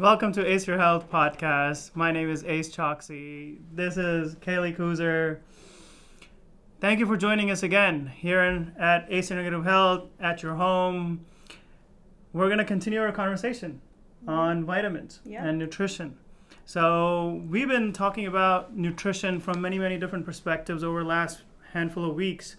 Welcome to Ace Your Health podcast. My name is Ace Choksy. This is Kaylee Koozer. Thank you for joining us again here at Ace Integrative Health at your home. We're going to continue our conversation on vitamins and nutrition. So we've been talking about nutrition from many different perspectives over the last handful of weeks.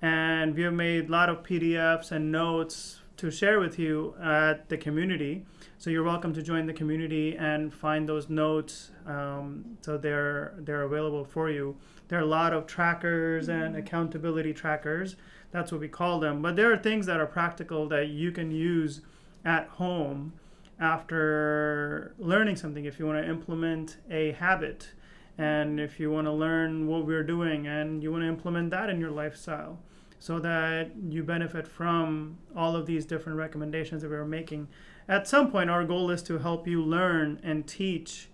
And we have made a lot of PDFs and notes to share with you at the community. So you're welcome to join the community and find those notes. So they're available for you. There are a lot of trackers and accountability trackers. That's what we call them. But there are things that are practical that you can use at home after learning something. If you want to implement a habit, and if you want to learn what we're doing and you want to implement that in your lifestyle so that you benefit from all of these different recommendations that we're making. At some point, our goal is to help you learn and teach,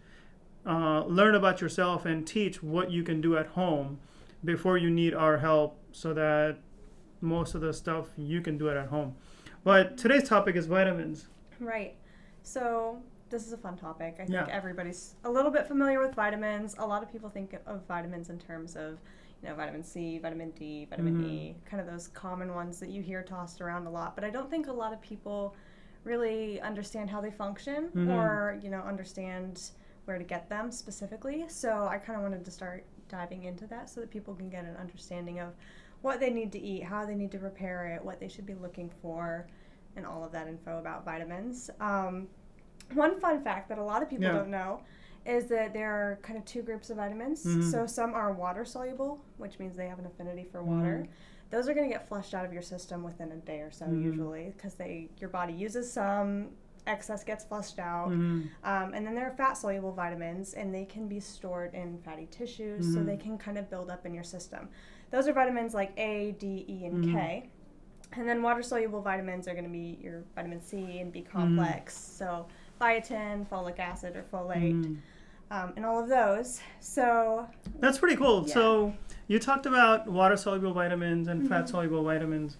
learn about yourself and teach what you can do at home before you need our help so that most of the stuff you can do it at home. But today's topic is vitamins. Right. So this is a fun topic. I think everybody's a little bit familiar with vitamins. A lot of people think of vitamins in terms of, vitamin C, vitamin D, vitamin E, kind of those common ones that you hear tossed around a lot. But I don't think a lot of people really understand how they function or, understand where to get them specifically. So I kind of wanted to start diving into that so that people can get an understanding of what they need to eat, how they need to prepare it, what they should be looking for, and all of that info about vitamins. One fun fact that a lot of people don't know is that there are kind of two groups of vitamins. So some are water soluble, which means they have an affinity for water. Those are going to get flushed out of your system within a day or so usually because your body uses some, excess gets flushed out. And then there are fat soluble vitamins, and they can be stored in fatty tissues so they can kind of build up in your system. Those are vitamins like A, D, E, and K. And then water-soluble vitamins are going to be your vitamin C and B complex, so biotin, folic acid, or folate, and all of those. So that's pretty cool. Yeah. So you talked about water-soluble vitamins and fat-soluble vitamins.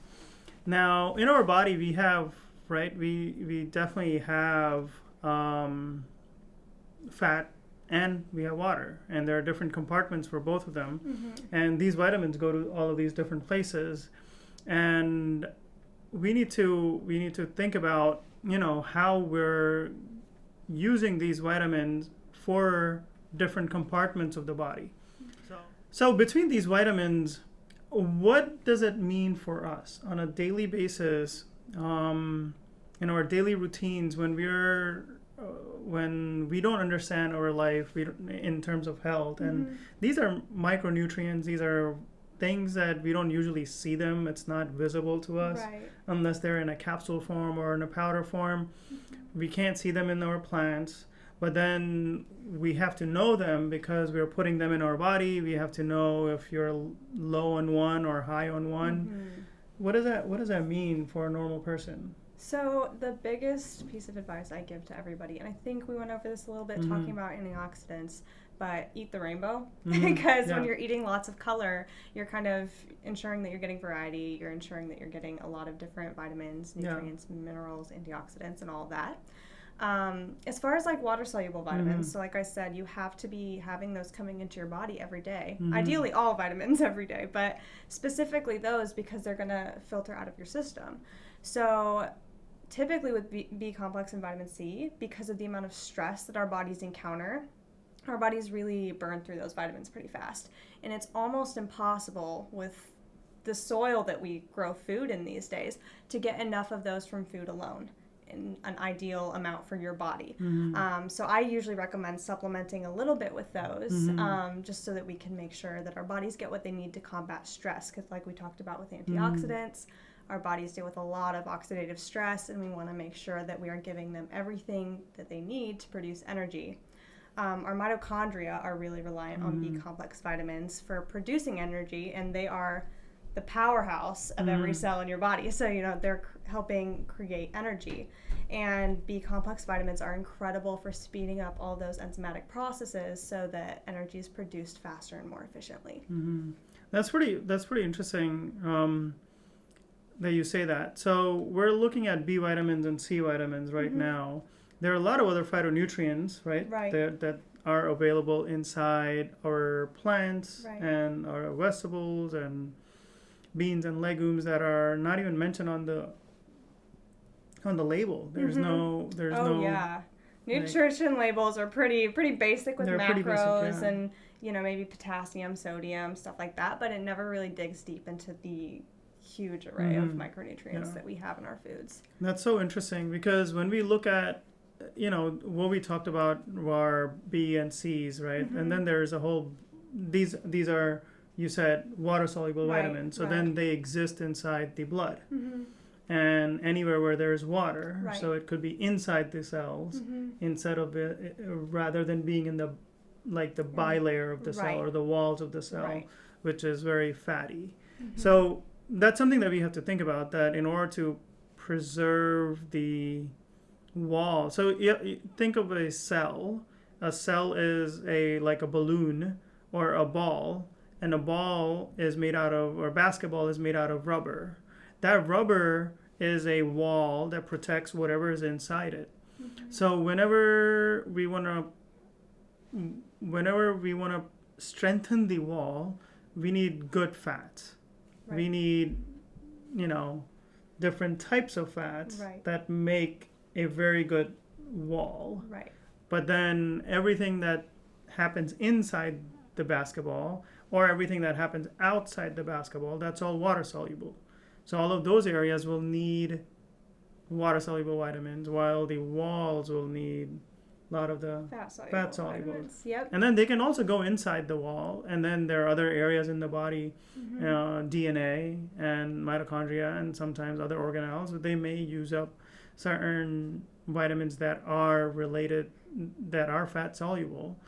Now, in our body, we have, right, we definitely have fat and we have water, and there are different compartments for both of them. And these vitamins go to all of these different places. And we need to think about, how we're using these vitamins for different compartments of the body. So between these vitamins, what does it mean for us on a daily basis, in our daily routines when we don't understand our life in terms of health? And these are micronutrients. These are things that we don't usually see them. It's not visible to us unless they're in a capsule form or in a powder form. We can't see them in our plants, but then we have to know them because we're putting them in our body. We have to know if you're low on one or high on one. What does that mean for a normal person? So the biggest piece of advice I give to everybody, and I think we went over this a little bit talking about antioxidants, but eat the rainbow because when you're eating lots of color, you're kind of ensuring that you're getting variety. You're ensuring that you're getting a lot of different vitamins, nutrients, minerals, antioxidants, and all of that. As far as like water-soluble vitamins, so like I said, you have to be having those coming into your body every day. Ideally, all vitamins every day, but specifically those because they're going to filter out of your system. So typically with B complex and vitamin C, because of the amount of stress that our bodies encounter, our bodies really burn through those vitamins pretty fast. And it's almost impossible with the soil that we grow food in these days to get enough of those from food alone in an ideal amount for your body. So I usually recommend supplementing a little bit with those just so that we can make sure that our bodies get what they need to combat stress. Because like we talked about with antioxidants, our bodies deal with a lot of oxidative stress, and we want to make sure that we are giving them everything that they need to produce energy. Our mitochondria are really reliant on B complex vitamins for producing energy, and they are the powerhouse of every cell in your body. So, they're helping create energy. And B complex vitamins are incredible for speeding up all those enzymatic processes so that energy is produced faster and more efficiently. That's pretty interesting that you say that. So we're looking at B vitamins and C vitamins right now. there are a lot of other phytonutrients, right? Right. That are available inside our plants Right. and our vegetables and beans and legumes that are not even mentioned on the label. There's no yeah. Nutrition labels are pretty basic with they're macros pretty basic, yeah. and maybe potassium, sodium, stuff like that, but it never really digs deep into the huge array of micronutrients that we have in our foods. That's so interesting because when we look at what we talked about were B and C's, right? And then there's a whole these are, you said, water soluble vitamins, so then they exist inside the blood. And anywhere where there's water, so it could be inside the cells instead of it, rather than being in the bilayer of the cell or the walls of the cell, which is very fatty. So that's something that we have to think about, that in order to preserve the wall. So think of a cell. A cell is like a balloon or a ball, and a ball is made out of, or a basketball is made out of rubber. That rubber is a wall that protects whatever is inside it. So whenever we want to strengthen the wall, we need good fats. We need, different types of fats that make a very good wall. But then everything that happens inside the basketball or everything that happens outside the basketball, that's all water soluble. So all of those areas will need water soluble vitamins, while the walls will need a lot of the fat soluble. Yep. And then they can also go inside the wall, and then there are other areas in the body, DNA and mitochondria and sometimes other organelles, they may use up certain vitamins that are related, that are fat soluble.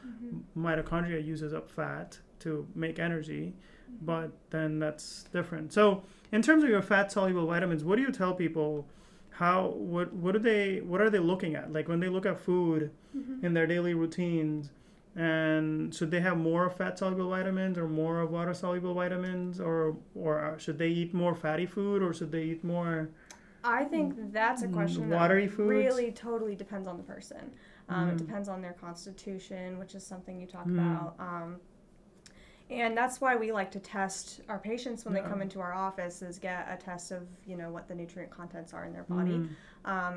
Mitochondria uses up fat to make energy, but then that's different. So in terms of your fat soluble vitamins, what do you tell people? What are they looking at? Like when they look at food in their daily routines, and should they have more fat soluble vitamins or more of water soluble vitamins, or should they eat more fatty food, or should they eat more? I think that's a question watery that foods? Really totally depends on the person. It depends on their constitution, which is something you talk about. And that's why we like to test our patients when they come into our office, is get a test of, what the nutrient contents are in their body,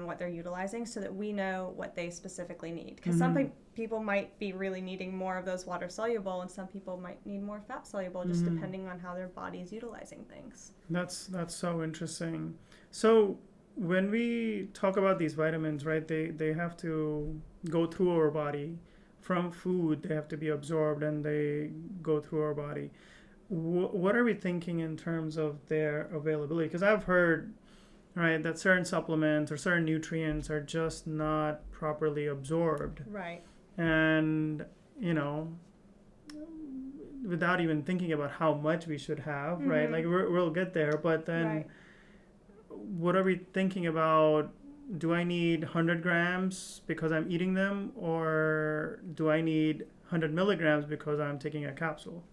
what they're utilizing, so that we know what they specifically need. Because some people might be really needing more of those water soluble, and some people might need more fat soluble, just depending on how their body is utilizing things. That's so interesting. So when we talk about these vitamins, right, they have to go through our body. From food, they have to be absorbed and they go through our body. What are we thinking in terms of their availability? Because I've heard, right, that certain supplements or certain nutrients are just not properly absorbed. Right. And, without even thinking about how much we should have, right? Like we'll get there, but then what are we thinking about? Do I need 100 grams because I'm eating them, or do I need 100 milligrams because I'm taking a capsule?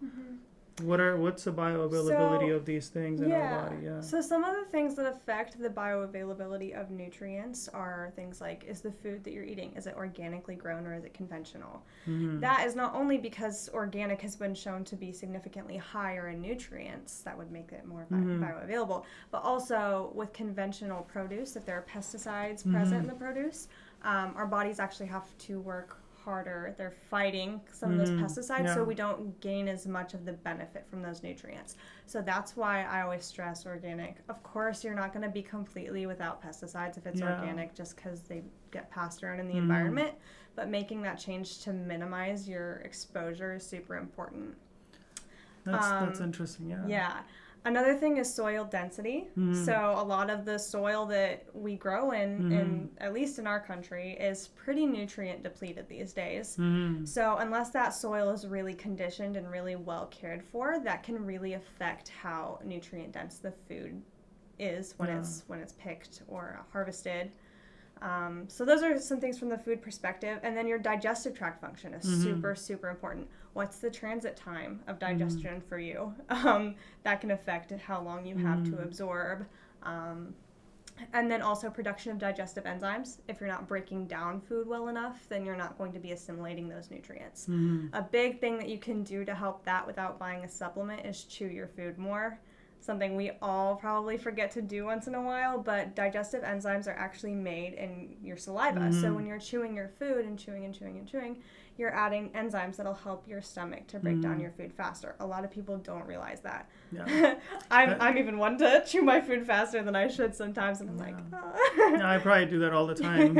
What's the bioavailability of these things in our body? Yeah. So some of the things that affect the bioavailability of nutrients are things like, is the food that you're eating, is it organically grown or is it conventional? That is not only because organic has been shown to be significantly higher in nutrients, that would make it more bioavailable, but also with conventional produce, if there are pesticides present in the produce, our bodies actually have to work harder. They're fighting some of those pesticides, so we don't gain as much of the benefit from those nutrients. So that's why I always stress organic. Of course, you're not going to be completely without pesticides if it's organic, just because they get passed around in the environment, but making that change to minimize your exposure is super important. That's interesting. Yeah. Another thing is soil density. So a lot of the soil that we grow in at least in our country, is pretty nutrient depleted these days. So unless that soil is really conditioned and really well cared for, that can really affect how nutrient dense the food is when it's picked or harvested. So those are some things from the food perspective. And then your digestive tract function is super, super important. What's the transit time of digestion for you? That can affect how long you have to absorb. And then also production of digestive enzymes. If you're not breaking down food well enough, then you're not going to be assimilating those nutrients. A big thing that you can do to help that without buying a supplement is chew your food more. Something we all probably forget to do once in a while, but digestive enzymes are actually made in your saliva. So when you're chewing your food and chewing and chewing and chewing, you're adding enzymes that'll help your stomach to break down your food faster. A lot of people don't realize that. Yeah. I'm even one to chew my food faster than I should sometimes, and I'm like, oh. Yeah, I probably do that all the time,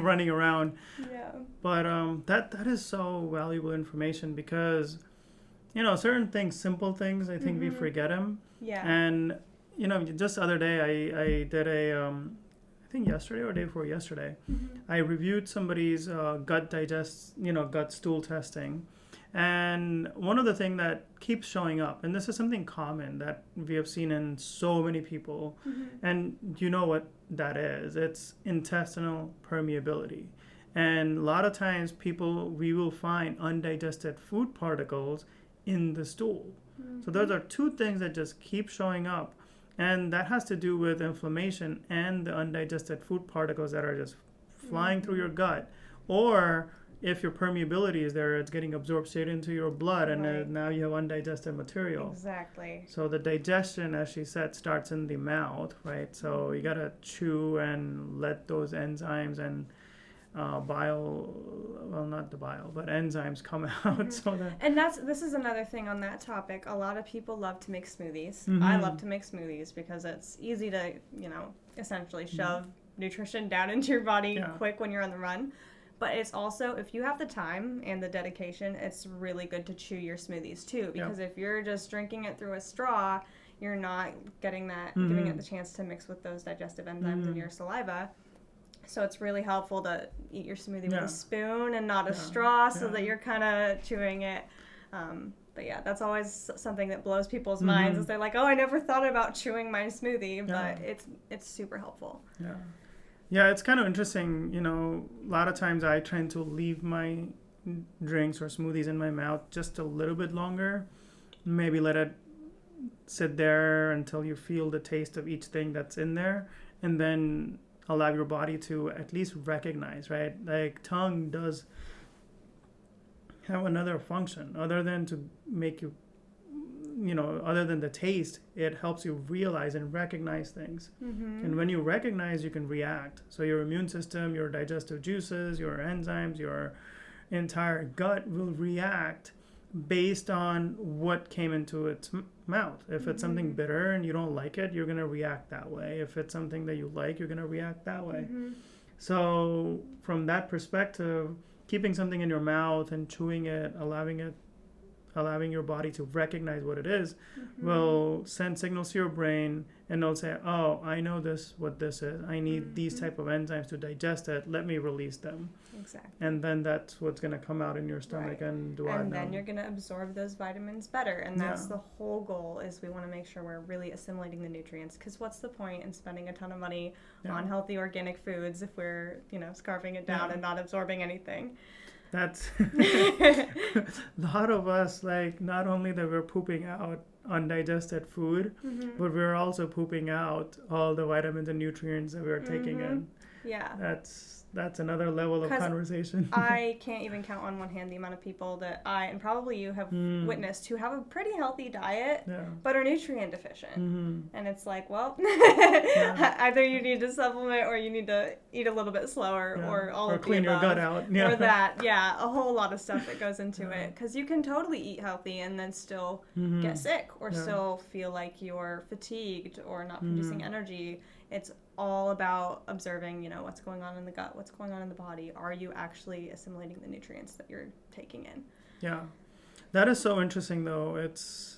running around. Yeah. But that is so valuable information because, certain things, simple things, I think we forget them. Yeah. And, just the other day, I did I think yesterday or day before yesterday, I reviewed somebody's gut stool testing. And one of the things that keeps showing up, and this is something common that we have seen in so many people, and you know what that is, it's intestinal permeability. And a lot of times we will find undigested food particles in the stool. So those are two things that just keep showing up. And that has to do with inflammation and the undigested food particles that are just flying through your gut. Or if your permeability is there, it's getting absorbed straight into your blood, and now you have undigested material. Exactly. So the digestion, as she said, starts in the mouth, right? So you got to chew and let those enzymes and enzymes come out. So that. And this is another thing on that topic. A lot of people love to make smoothies. I love to make smoothies because it's easy to, essentially shove nutrition down into your body quick when you're on the run. But it's also, if you have the time and the dedication, it's really good to chew your smoothies too. Because if you're just drinking it through a straw, you're not getting that, giving it the chance to mix with those digestive enzymes in your saliva. So it's really helpful to eat your smoothie with a spoon and not a straw, so that you're kind of chewing it. But yeah, that's always something that blows people's minds, is they're like, oh, I never thought about chewing my smoothie, but it's super helpful. Yeah. Yeah, it's kind of interesting. A lot of times I tend to leave my drinks or smoothies in my mouth just a little bit longer. Maybe let it sit there until you feel the taste of each thing that's in there, and then allow your body to at least recognize, right? Like tongue does have another function other than to make you, other than the taste, it helps you realize and recognize things. And when you recognize, you can react. So your immune system, your digestive juices, your enzymes, your entire gut will react based on what came into its mouth. If it's something bitter and you don't like it, you're going to react that way. If it's something that you like, you're going to react that way. So from that perspective, keeping something in your mouth and chewing it, allowing your body to recognize what it is, will send signals to your brain, and they'll say, oh, I know what this is. I need these type of enzymes to digest it. Let me release them. Exactly. And then that's what's going to come out in your stomach and do our. And then you're going to absorb those vitamins better. And that's the whole goal, is we want to make sure we're really assimilating the nutrients. Because what's the point in spending a ton of money on healthy organic foods if we're, scarfing it down and not absorbing anything? That's a lot of us, like, not only that we're pooping out undigested food, but we're also pooping out all the vitamins and nutrients that we're taking in. Yeah. That's another level of conversation. I can't even count on one hand the amount of people that I, and probably you, have witnessed who have a pretty healthy diet, but are nutrient deficient. And it's like, well, either you need to supplement, or you need to eat a little bit slower, or all of the above. Or clean your gut out. Or that, a whole lot of stuff that goes into it. Because you can totally eat healthy and then still get sick, or still feel like you're fatigued or not producing energy. It's all about observing, what's going on in the gut, what's going on in the body. Are you actually assimilating the nutrients that you're taking in? Yeah. That is so interesting, though.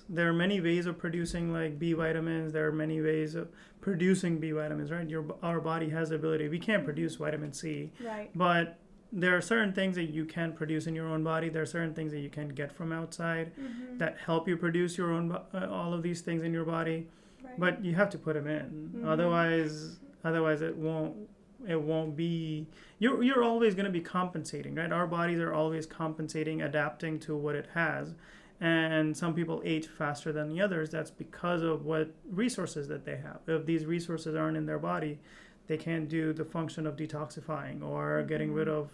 There are many ways of producing, like, B vitamins. There are many ways of producing B vitamins, right? Our body has the ability. We can't produce vitamin C. Right. But there are certain things that you can produce in your own body. There are certain things that you can get from outside that help you produce your own all of these things in your body. Right. But you have to put them in. Otherwise it won't be. You're always going to be compensating, right? Our bodies are always compensating, adapting to what it has, And some people age faster than the others. That's because of what resources that they have. If these resources aren't in their body, they can't do the function of detoxifying or getting rid of,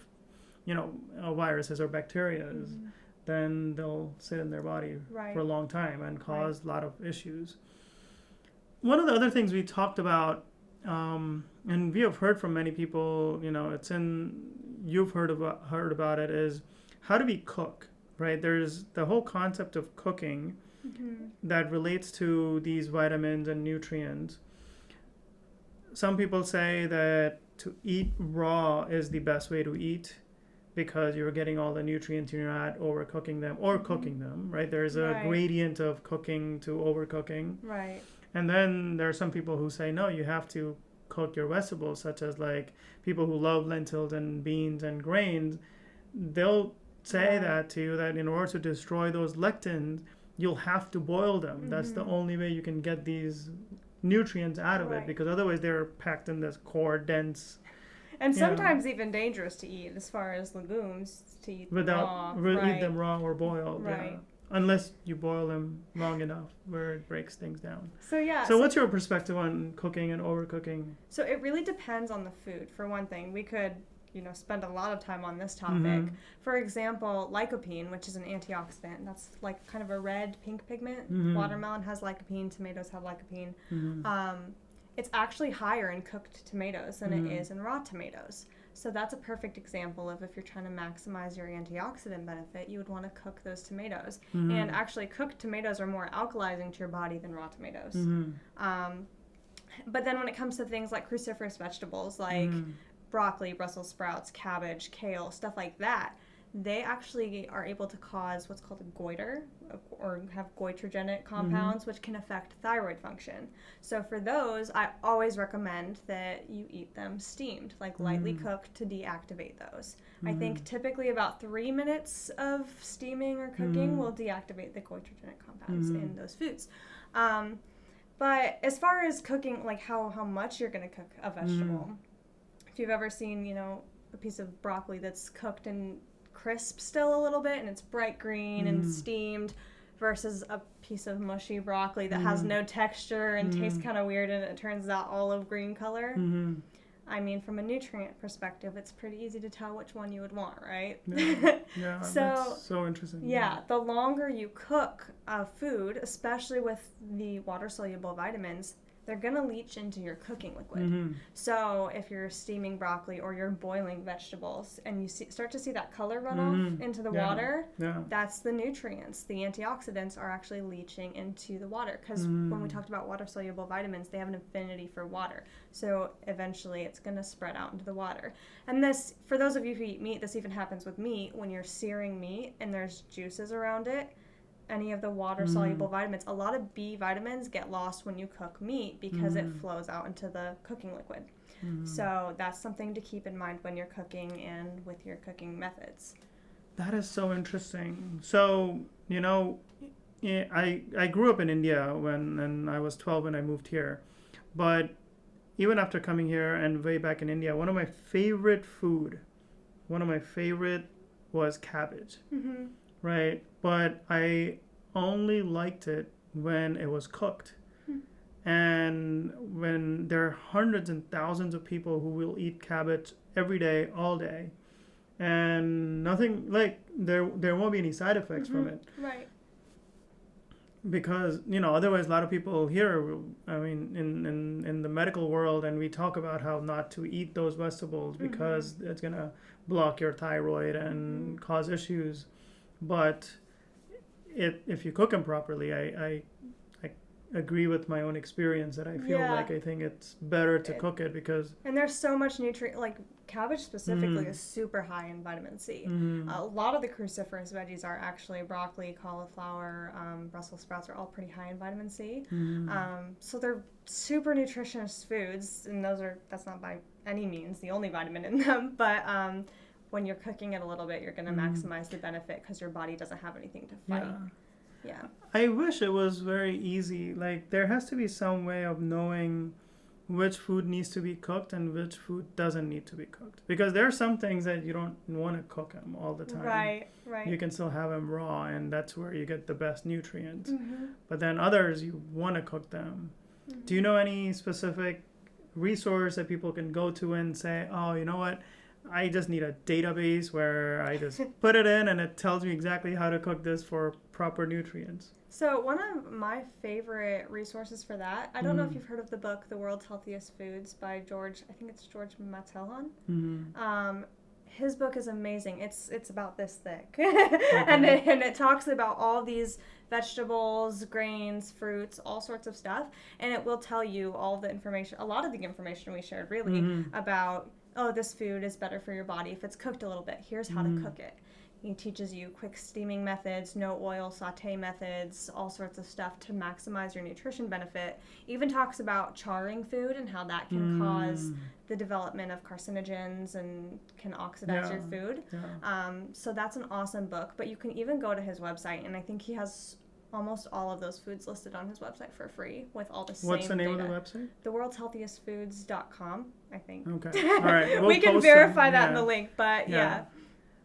viruses or bacteria. Then they'll sit in their body for a long time and cause a lot of issues. One of the other things we talked about, and we have heard from many people, you've heard about it, is how do we cook, right? There's the whole concept of cooking that relates to these vitamins and nutrients. Some people say that to eat raw is the best way to eat because you're getting all the nutrients, you're not overcooking them or cooking them, right? There's a gradient of cooking to overcooking. Right. And then there are some people who say, no, you have to cook your vegetables, such as like people who love lentils and beans and grains. They'll say that to you, that in order to destroy those lectins, you'll have to boil them. That's the only way you can get these nutrients out of it, because otherwise they're packed in this core, dense. And sometimes even dangerous to eat, as far as legumes, to eat without raw. Eat them raw or boiled. Right. Yeah. Unless you boil them long enough where it breaks things down. So what's your perspective on cooking and overcooking? So it really depends on the food. For one thing, we could, spend a lot of time on this topic. For example, lycopene, which is an antioxidant. That's like kind of a red pink pigment. Watermelon has lycopene, tomatoes have lycopene. It's actually higher in cooked tomatoes than it is in raw tomatoes. So that's a perfect example of if you're trying to maximize your antioxidant benefit, you would want to cook those tomatoes. And actually, cooked tomatoes are more alkalizing to your body than raw tomatoes. But then when it comes to things like cruciferous vegetables, like broccoli, Brussels sprouts, cabbage, kale, stuff like that, they actually are able to cause what's called a goiter, or have goitrogenic compounds, which can affect thyroid function. So for those, I always recommend that you eat them steamed, like lightly cooked, to deactivate those. I think typically about 3 minutes of steaming or cooking will deactivate the goitrogenic compounds in those foods. But as far as cooking, like how much you're going to cook a vegetable, if you've ever seen, a piece of broccoli that's cooked and crisp still a little bit and it's bright green and steamed versus a piece of mushy broccoli that has no texture and tastes kind of weird and it turns out olive green color. I mean, from a nutrient perspective, it's pretty easy to tell which one you would want, right? Yeah, that's so interesting. Yeah, the longer you cook a food, especially with the water-soluble vitamins, they're going to leach into your cooking liquid. So if you're steaming broccoli or you're boiling vegetables and you start to see that color run off into the water, that's the nutrients. The antioxidants are actually leaching into the water because when we talked about water-soluble vitamins, they have an affinity for water. So eventually it's going to spread out into the water. And this, for those of you who eat meat, this even happens with meat. When you're searing meat and there's juices around it, any of the water-soluble vitamins, a lot of B vitamins get lost when you cook meat because it flows out into the cooking liquid. So that's something to keep in mind when you're cooking and with your cooking methods. That is so interesting. So, I grew up in India when I was 12 when I moved here. But even after coming here and way back in India, one of my favorite was cabbage. Right, but I only liked it when it was cooked. And when there are hundreds and thousands of people who will eat cabbage every day, all day, and nothing, like, there won't be any side effects from it. Right. Because, otherwise a lot of people here, in the medical world, and we talk about how not to eat those vegetables because it's going to block your thyroid and cause issues. But if you cook them properly, I agree with my own experience that I feel like I think it's better to cook it because... And there's so much nutrient, like cabbage specifically is super high in vitamin C. A lot of the cruciferous veggies are actually broccoli, cauliflower, Brussels sprouts are all pretty high in vitamin C. So they're super nutritious foods, and that's not by any means the only vitamin in them, but... when you're cooking it a little bit, you're going to maximize the benefit because your body doesn't have anything to fight. Yeah. I wish it was very easy. Like, there has to be some way of knowing which food needs to be cooked and which food doesn't need to be cooked. Because there are some things that you don't want to cook them all the time. Right. You can still have them raw, and that's where you get the best nutrients. Mm-hmm. But then others, you want to cook them. Mm-hmm. Do you know any specific resource that people can go to and say, oh, you know what? I just need a database where I just put it in and it tells me exactly how to cook this for proper nutrients. So one of my favorite resources for that, I don't know if you've heard of the book, The World's Healthiest Foods by George Mattelhon. Mm-hmm. His book is amazing. It's about this thick. Okay. and it talks about all these vegetables, grains, fruits, all sorts of stuff. And it will tell you all the information, a lot of the information we shared really, about, oh, this food is better for your body if it's cooked a little bit. Here's how to cook it. He teaches you quick steaming methods, no oil saute methods, all sorts of stuff to maximize your nutrition benefit. Even talks about charring food and how that can cause the development of carcinogens and can oxidize your food. Yeah. So that's an awesome book. But you can even go to his website, and I think he has almost all of those foods listed on his website for free with all the same What's the name data. of the website? theworldshealthiestfoods.com, I think. Okay. All right. We can verify that in the link, but yeah.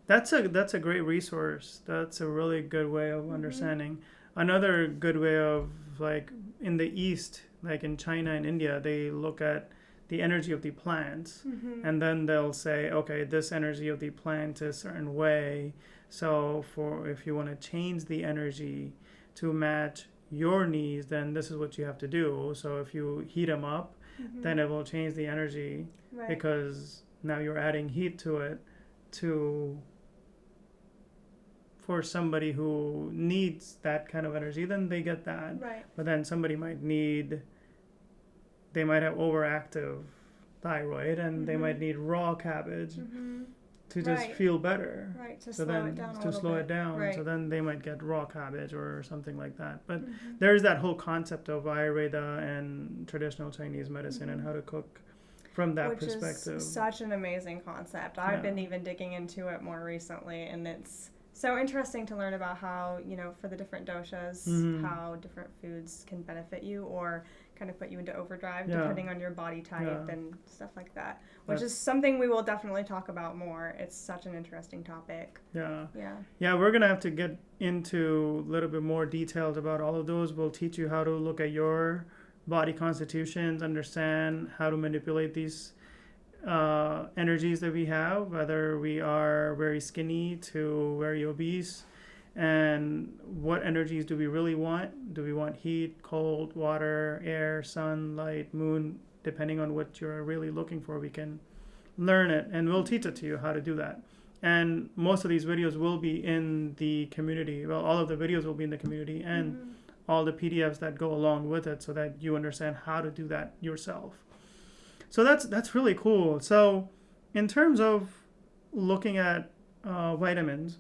That's a great resource. That's a really good way of understanding. Another good way of, like, in the East, like in China and India, they look at the energy of the plants, and then they'll say, okay, this energy of the plant is a certain way. So if you want to change the energy to match your needs, then this is what you have to do. So if you heat them up, then it will change the energy, because now you're adding heat to it for somebody who needs that kind of energy, then they get that. Right. But then somebody might have overactive thyroid, and they might need raw cabbage to just feel better. Right, to So slow it down to slow it down. Right. So then they might get raw cabbage or something like that. But there's that whole concept of Ayurveda and traditional Chinese medicine and how to cook from that perspective. Which is such an amazing concept. I've been even digging into it more recently, and it's so interesting to learn about how, for the different doshas, how different foods can benefit you or kind of put you into overdrive depending on your body type and stuff like that, which is something we will definitely talk about more. It's such an interesting topic. Yeah, we're going to have to get into a little bit more details about all of those. We'll teach you how to look at your body constitutions, understand how to manipulate these energies that we have, whether we are very skinny to very obese, and what energies do we really want. Do we want heat, cold, water, air, sun, light, moon? Depending on what you're really looking for, we can learn it, and we'll teach it to you how to do that. And most of these videos will be in the community. Well, all of the videos will be in the community, and all the PDFs that go along with it, so that you understand how to do that yourself. So that's really cool. So in terms of looking at vitamins,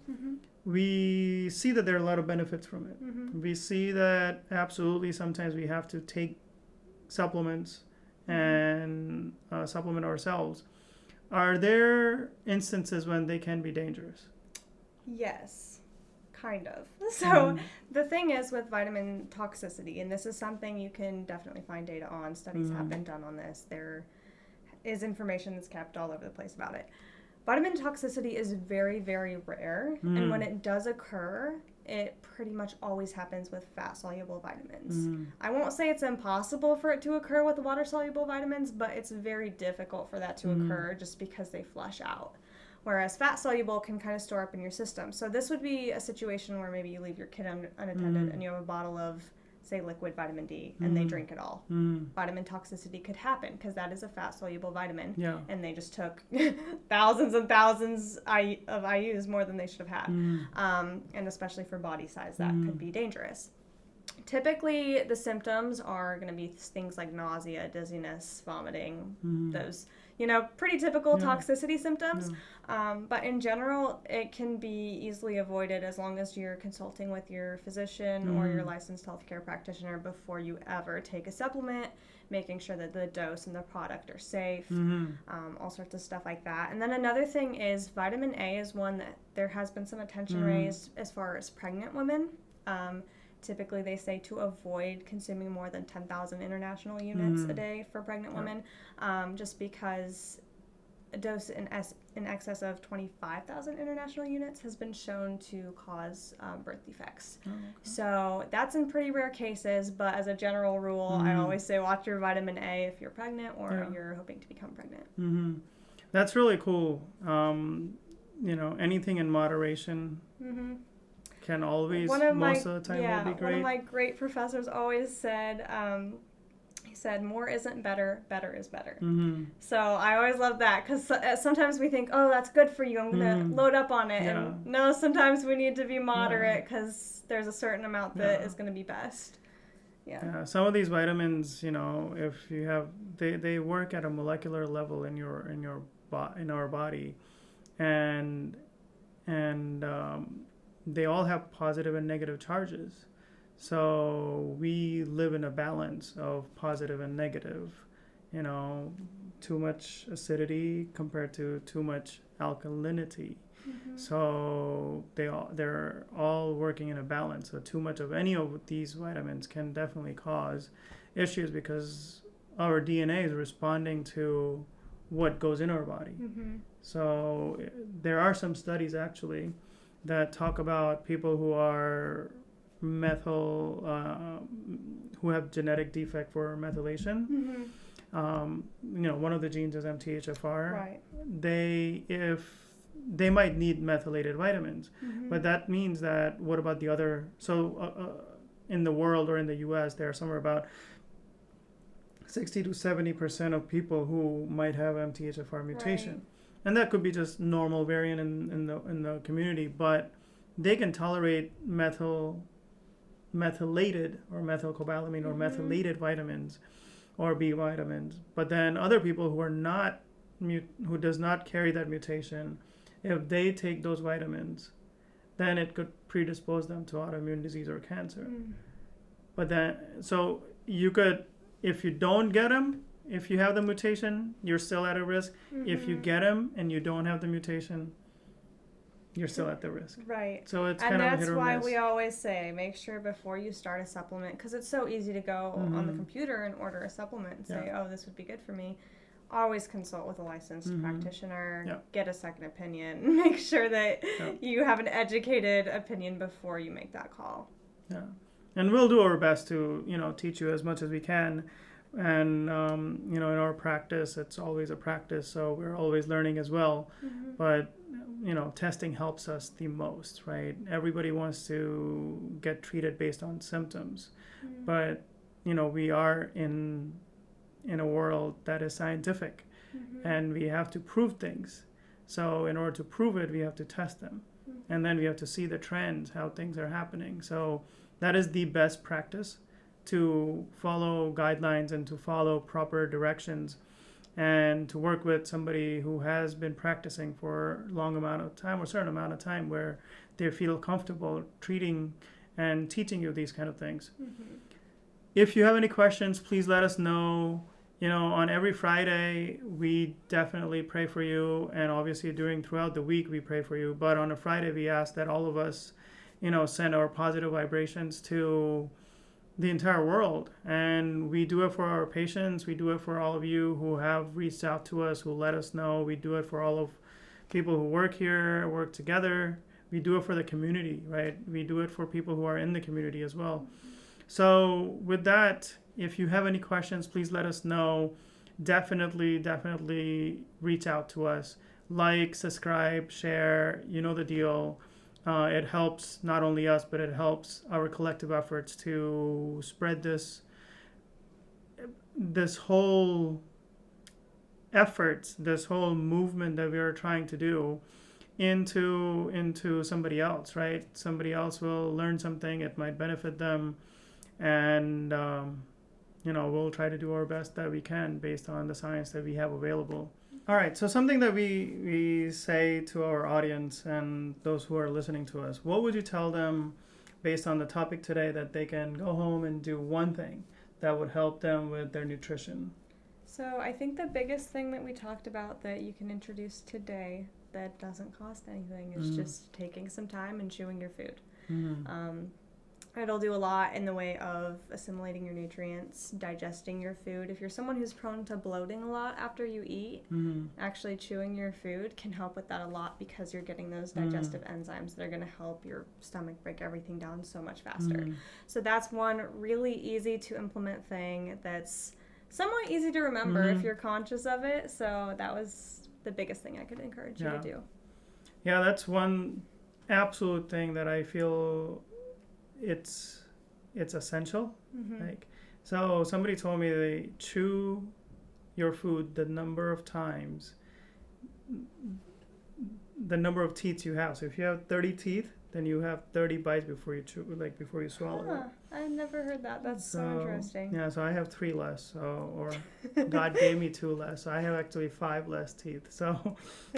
we see that there are a lot of benefits from it. We see that absolutely sometimes we have to take supplements and supplement ourselves. Are there instances when they can be dangerous? Yes, kind of. So the thing is with vitamin toxicity, and this is something you can definitely find data on, studies have been done on this, there is information that's kept all over the place about it. Vitamin toxicity is very, very rare, and when it does occur, it pretty much always happens with fat-soluble vitamins. I won't say it's impossible for it to occur with water-soluble vitamins, but it's very difficult for that to occur just because they flush out. Whereas fat-soluble can kind of store up in your system. So this would be a situation where maybe you leave your kid unattended and you have a bottle of, say, liquid vitamin D, and they drink it all. Vitamin toxicity could happen because that is a fat-soluble vitamin, and they just took thousands and thousands of IUs, more than they should have had. And especially for body size, that could be dangerous. Typically, the symptoms are going to be things like nausea, dizziness, vomiting, those, pretty typical toxicity symptoms. But in general, it can be easily avoided as long as you're consulting with your physician or your licensed healthcare practitioner before you ever take a supplement, making sure that the dose and the product are safe, all sorts of stuff like that. And then another thing is vitamin A is one that there has been some attention raised as far as pregnant women. typically they say to avoid consuming more than 10,000 international units a day for pregnant women, just because a dose in excess of 25,000 international units has been shown to cause birth defects. So that's in pretty rare cases, but as a general rule, I always say watch your vitamin A if you're pregnant or you're hoping to become pregnant. That's really cool. Anything in moderation can always, most of the time, will be great. One of my great professors always said, he said, more isn't better, better is better. So I always love that, because sometimes we think, oh, that's good for you, I'm going to load up on it. And no, sometimes we need to be moderate, because there's a certain amount that is going to be best. Some of these vitamins, if you have, they work at a molecular level in our body, and they all have positive and negative charges. So we live in a balance of positive and negative. Too much acidity compared to too much alkalinity. So they're all working in a balance. So too much of any of these vitamins can definitely cause issues, because our DNA is responding to what goes in our body. So there are some studies actually that talk about people who are who have genetic defect for methylation. One of the genes is MTHFR. Right. They might need methylated vitamins, but that means that what about the other? So in the world, or in the U.S., there are somewhere about 60 to 70% of people who might have MTHFR mutation. Right. And that could be just normal variant in the community, but they can tolerate methylated or methylcobalamin or methylated vitamins or B vitamins. But then other people who are not who does not carry that mutation, if they take those vitamins, then it could predispose them to autoimmune disease or cancer. But then, so you could, if you don't get them, if you have the mutation, you're still at a risk. If you get them and you don't have the mutation, you're still at the risk. Right. So it's kind of a hit or miss. And that's why we always say, make sure before you start a supplement, because it's so easy to go on the computer and order a supplement and say, oh, this would be good for me. Always consult with a licensed practitioner, get a second opinion, make sure that you have an educated opinion before you make that call. Yeah. And we'll do our best to, teach you as much as we can. And, in our practice, it's always a practice, so we're always learning as well. But, testing helps us the most, right? Everybody wants to get treated based on symptoms. But, we are in a world that is scientific, and we have to prove things. So in order to prove it, we have to test them. And then we have to see the trends, how things are happening. So that is the best practice, to follow guidelines and to follow proper directions, and to work with somebody who has been practicing for a long amount of time, or a certain amount of time, where they feel comfortable treating and teaching you these kind of things. If you have any questions, please let us know. On every Friday, we definitely pray for you. And obviously throughout the week, we pray for you. But on a Friday, we ask that all of us, send our positive vibrations to the entire world. And we do it for our patients. We do it for all of you who have reached out to us, who let us know. We do it for all of people who work here, work together. We do it for the community, right? We do it for people who are in the community as well. So with that, if you have any questions, please let us know. Definitely reach out to us. Like, subscribe, share, the deal. It helps not only us, but it helps our collective efforts to spread this whole movement that we are trying to do into somebody else, right? Somebody else will learn something, it might benefit them, and we'll try to do our best that we can based on the science that we have available. All right, so something that we say to our audience and those who are listening to us, what would you tell them based on the topic today that they can go home and do one thing that would help them with their nutrition? So I think the biggest thing that we talked about that you can introduce today that doesn't cost anything is just taking some time and chewing your food. It'll do a lot in the way of assimilating your nutrients, digesting your food. If you're someone who's prone to bloating a lot after you eat, actually chewing your food can help with that a lot because you're getting those digestive enzymes that are going to help your stomach break everything down so much faster. So that's one really easy to implement thing that's somewhat easy to remember if you're conscious of it. So that was the biggest thing I could encourage you to do. Yeah, that's one absolute thing that I feel it's essential. Like, so somebody told me they chew your food the number of times, the number of teeth you have. So if you have 30 teeth, then you have 30 bites before you chew, like before you swallow it. I've never heard that. That's so interesting. Yeah, so I have 3 less, or God gave me 2 less, so I have actually 5 less teeth. So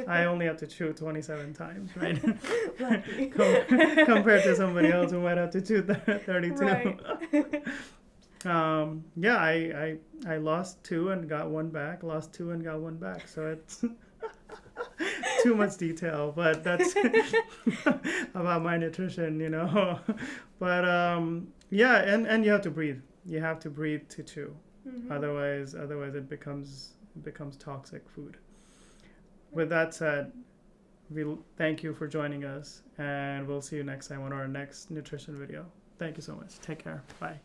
I only have to chew 27 times, right? Compared to somebody else who might have to chew 32. Right. I lost 2 and got 1 back. Lost 2 and got 1 back. So it's too much detail, but that's about my nutrition, you know. But yeah, and you have to breathe. You have to breathe to chew. Otherwise it becomes toxic food. With that said, we thank you for joining us, and we'll see you next time on our next nutrition video. Thank you so much. Take care. Bye.